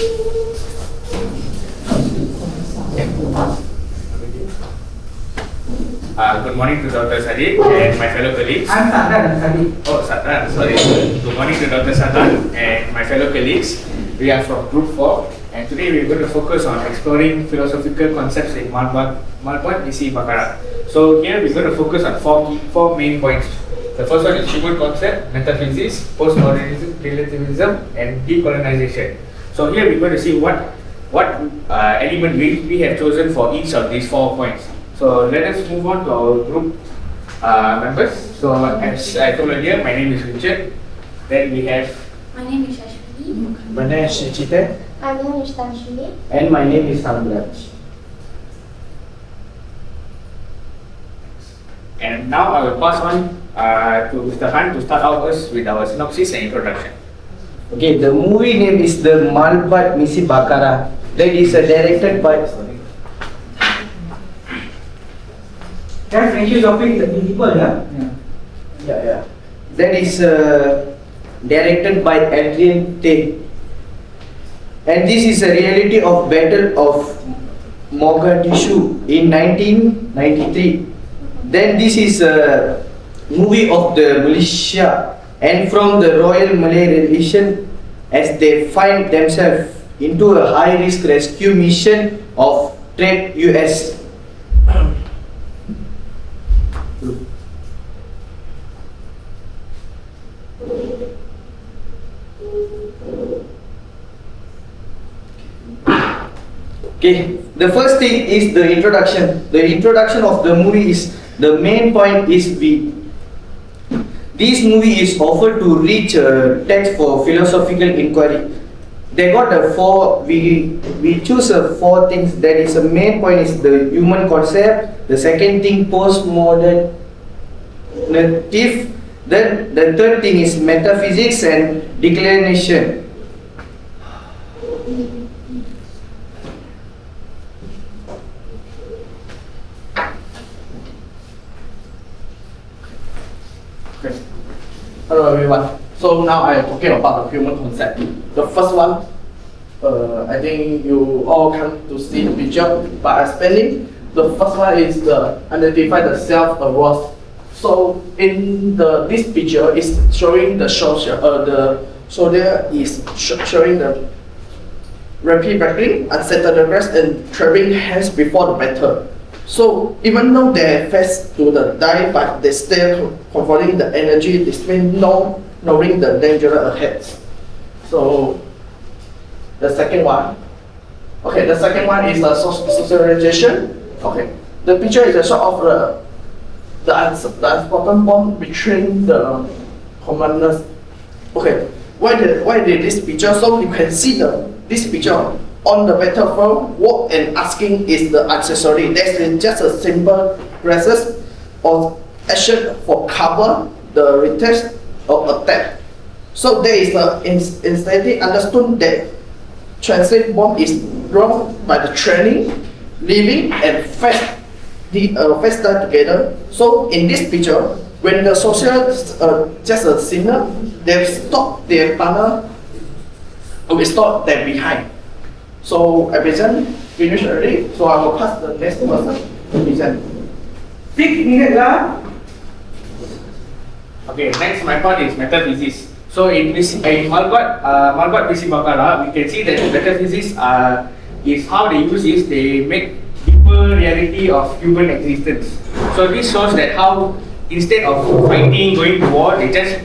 Good morning to Dr. Sadiq and my fellow colleagues. I'm Sadran Sadiq. Oh, Sadran, sorry. Good morning to Dr. Sadran and my fellow colleagues. We are from Group 4 and today we're going to focus on exploring philosophical concepts in Malbat Misi Bakara. So here we're going to focus on four main points. The first one is human concept, metaphysics, postmodernism, relativism and decolonization. So here we're going to see what element we have chosen for each of these 4 points. So let us move on to our group members. So as I told earlier, my name is Richard. Then we have. My name is Ashwini. My name is Chite. My name is Tanshini. And my name is Samraj. And now I will pass on to Mr. Han to start out us with our synopsis and introduction. Okay, the movie name is The Malbat Misi Bakara. That is directed by. That's French topic, the principal, yeah? Yeah. That is directed by Adrien Tay. And this is a reality of Battle of Mogadishu in 1993. Then this is a movie of the militia and from the Royal Malay Relation as they find themselves into a high-risk rescue mission of Trade US. Okay, the first thing is the introduction. The introduction of the movie is the main point is this movie is offered to reach a text for philosophical inquiry. They got a we choose a 4 things. That is the main point is the human concept. The second thing postmodern narrative. Then the third thing is metaphysics and declination. Hello everyone. So now I am talking about the human concept. The first one, I think you all come to see the picture by explaining. The first one is the identify the self-awareness. So in this picture is showing the soldier. The soldier is showing the rapid breathing, unsettled rest, and traveling hands before the battle. So even though they face to the die, but they still converting the energy, despite knowing the danger ahead. So the second one, okay, the second one is the socialization. Okay, the picture is a sort of the unspoken bond between the commanders. Okay, why did this picture? So you can see this picture. On the battlefield, walk and asking is the accessory. That's just a simple resist or action for cover the retest or attack. So there is instantly understood that translate bomb is wrong by the training, living and fast time together. So in this picture, when the social just a signal, they stop their partner, we stop them behind. So I present finished already. So I will pass the next person to present. 6 minutes lah. Okay, next my part is metaphysics. So in Malbat Misi Bakara, we can see that metaphysics is how they use is they make deeper reality of human existence. So this shows that how instead of fighting, going to war, they just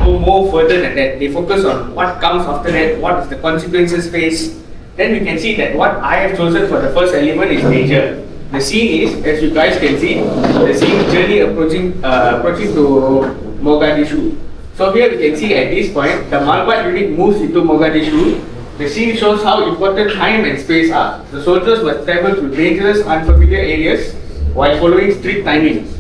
go more further than that. They focus on what comes after that, what is the consequences faced. Then we can see that what I have chosen for the first element is nature. The scene is, as you guys can see, the scene journey approaching to Mogadishu. So here we can see at this point, the Malbat unit moves into Mogadishu. The scene shows how important time and space are. The soldiers must travel through dangerous, unfamiliar areas while following strict timing.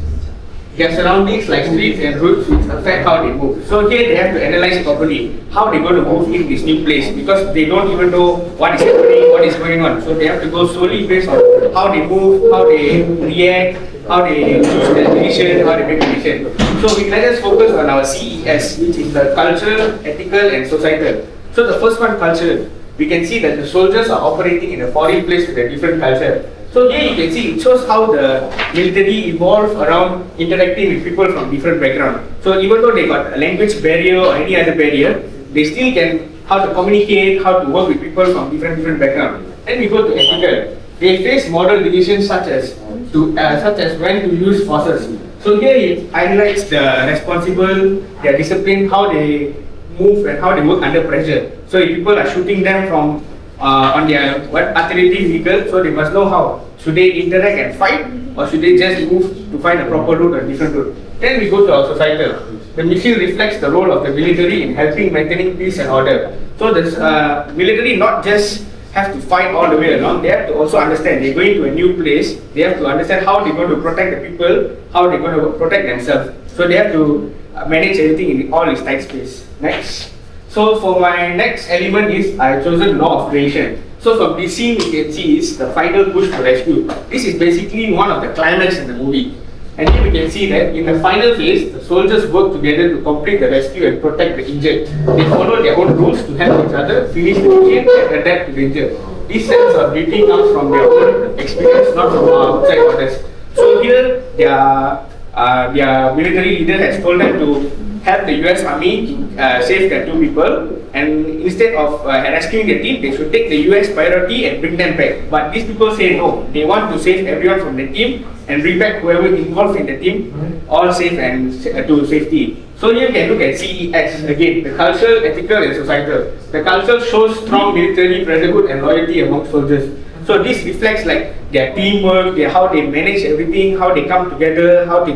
Their surroundings like streets and roads which affect how they move. So here they have to analyze properly how they're going to move in this new place because they don't even know what is happening, what is going on. So they have to go slowly based on how they move, how they react, how they choose their decision, how they make decision. So let us focus on our CES, which is the cultural, ethical and societal. So the first one, cultural. we can see that the soldiers are operating in a foreign place with a different culture. So here you can see it shows how the military evolved around interacting with people from different backgrounds. So even though they got a language barrier or any other barrier, they still can how to communicate, how to work with people from different backgrounds. Then we go to ethical. They face moral decisions such as when to use forces. So here it highlights the responsible, their discipline, how they move and how they work under pressure. So if people are shooting them from on their artillery vehicle, so they must know how. Should they interact and fight, or should they just move to find a proper route or a different route? Then we go to our societal. The mission reflects the role of the military in helping maintaining peace and order. So the military not just have to fight all the way along, they have to also understand they're going to a new place, they have to understand how they're going to protect the people, how they're going to protect themselves. So they have to manage everything in all its tight space. Next. So for my next element is I chosen law of creation. So from this scene we can see is the final push to rescue. This is basically one of the climax in the movie. And here we can see that in the final phase, the soldiers work together to complete the rescue and protect the injured. They follow their own rules to help each other finish the mission and adapt to the injured. This sense of duty comes from their own experience, not from outside orders. So here, their military leader has told them to help the US Army save their 2 people, and instead of rescuing the team, they should take the US priority and bring them back. But these people say no, they want to save everyone from the team and bring back whoever involved in the team all safe and to safety. So here you can look at CEX again, the cultural, ethical and societal. The culture shows strong military brotherhood and loyalty among soldiers. So this reflects like their teamwork, how they manage everything, how they come together, how they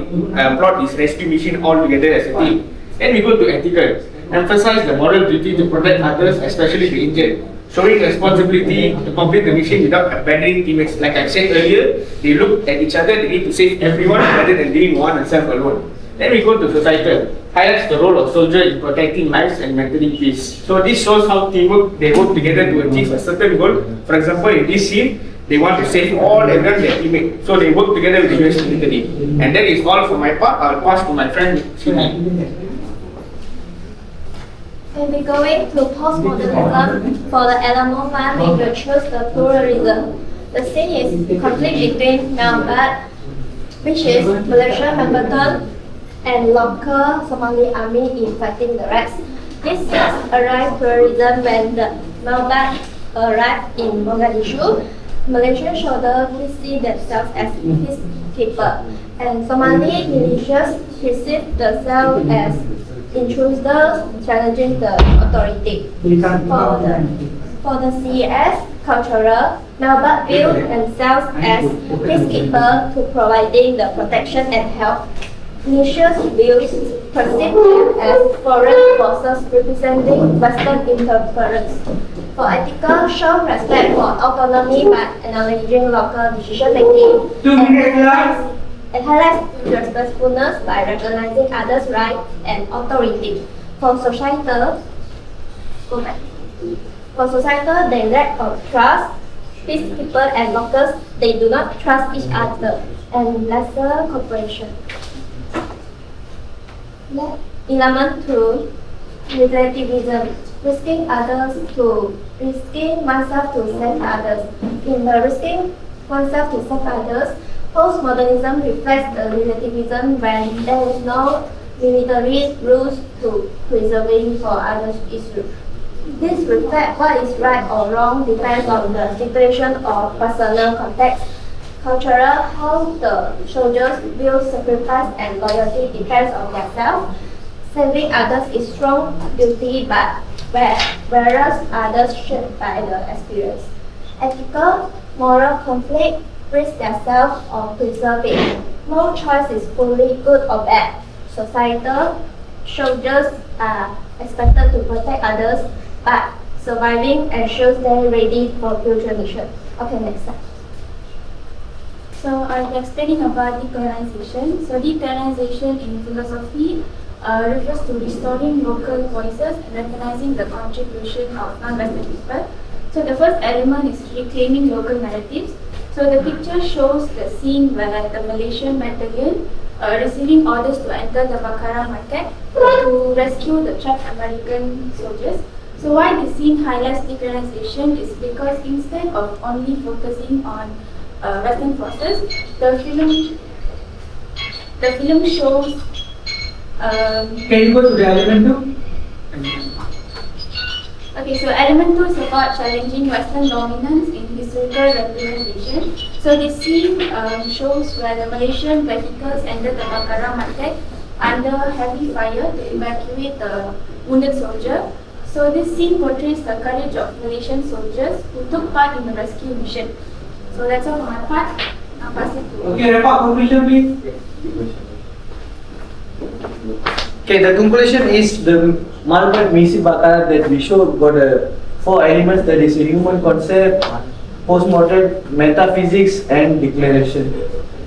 plot this rescue mission all together as a team. Then we go to ethical, emphasize the moral duty to protect others, especially the injured, showing responsibility to complete the mission without abandoning teammates. Like I said earlier, they look at each other, they need to save everyone rather than doing one and self alone. Then we go to societal, highlights the role of soldier in protecting lives and maintaining peace. So this shows how teamwork, they work together to achieve a certain goal. For example, in this scene, they want to save everyone their teammate. So they work together with the US military. And that is all for my part. I'll pass to my friend Sumi. When we going to postmodernism, for the Alamo one, we will choose the pluralism. The scene is conflict between Melbat, which is Malaysia, Memberton, and local Somali army in fighting the rest. This scenes arrived pluralism when the Melbat arrived in Mogadishu. Malaysian soldiers see themselves as peacekeepers, and Somali militias perceive themselves as intruders challenging the authority. For the CES cultural, Melbat view themselves as peacekeepers to providing the protection and help. Militias views perceive them as foreign forces representing Western interference. For ethical, show respect for autonomy by acknowledging local decision making. It highlights respectfulness by recognizing others' rights and authority. For societal, they lack of trust. Peacekeepers and locals, they do not trust each other, and lesser cooperation. Element 2, relativism, risking oneself to save others. In the risking oneself to save others, postmodernism reflects the relativism when there is no military rules to preserving for others' issues. This reflects what is right or wrong depends on the situation or personal context. Cultural, how the soldiers view sacrifice and loyalty depends on themselves. Saving others is strong duty, but whereas others shaped by the experience. Ethical, moral conflict, risk themselves or preserve it. No choice is fully good or bad. Societal, soldiers are expected to protect others, but surviving ensures they're ready for future mission. Okay, next slide. So I'm explaining about decolonization. So decolonization in philosophy refers to restoring local voices and recognizing the contribution of non-Western people. So the first element is reclaiming local narratives. So the picture shows the scene where the Malaysian battalion receiving orders to enter the Bakara market to rescue the trapped American soldiers. So why the scene highlights decolonization is because instead of only focusing on Western forces, the film shows. Can you go to the element 2? Okay, so element 2 is about challenging Western dominance in historical representation. So this scene shows where the Malaysian vehicles entered the Bakaram market under heavy fire to evacuate the wounded soldier. So this scene portrays the courage of Malaysian soldiers who took part in the rescue mission. So that's all for my part. I'll pass it to Okay, wrap up conclusion please. Okay, the conclusion is the Malbat Misi Bakara that we showed got 4 elements, that is a human concept, postmodern, metaphysics and declaration.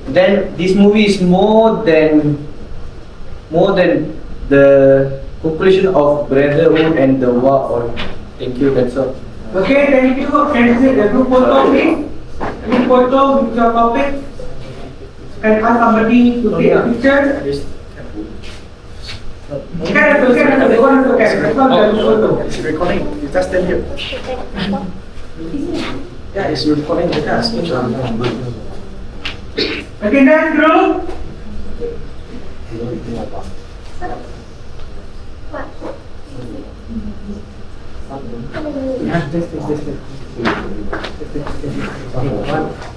Then this movie is more than the conclusion of brotherhood and the war on. Thank you, that's all. Okay, thank you. Can you see the group photo please? Group photo with your topic. Can ask somebody to take a picture? It's recording. You just stand here. Yeah, it's recording. Okay, next group.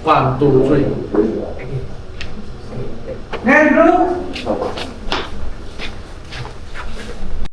One, two, three. Next group.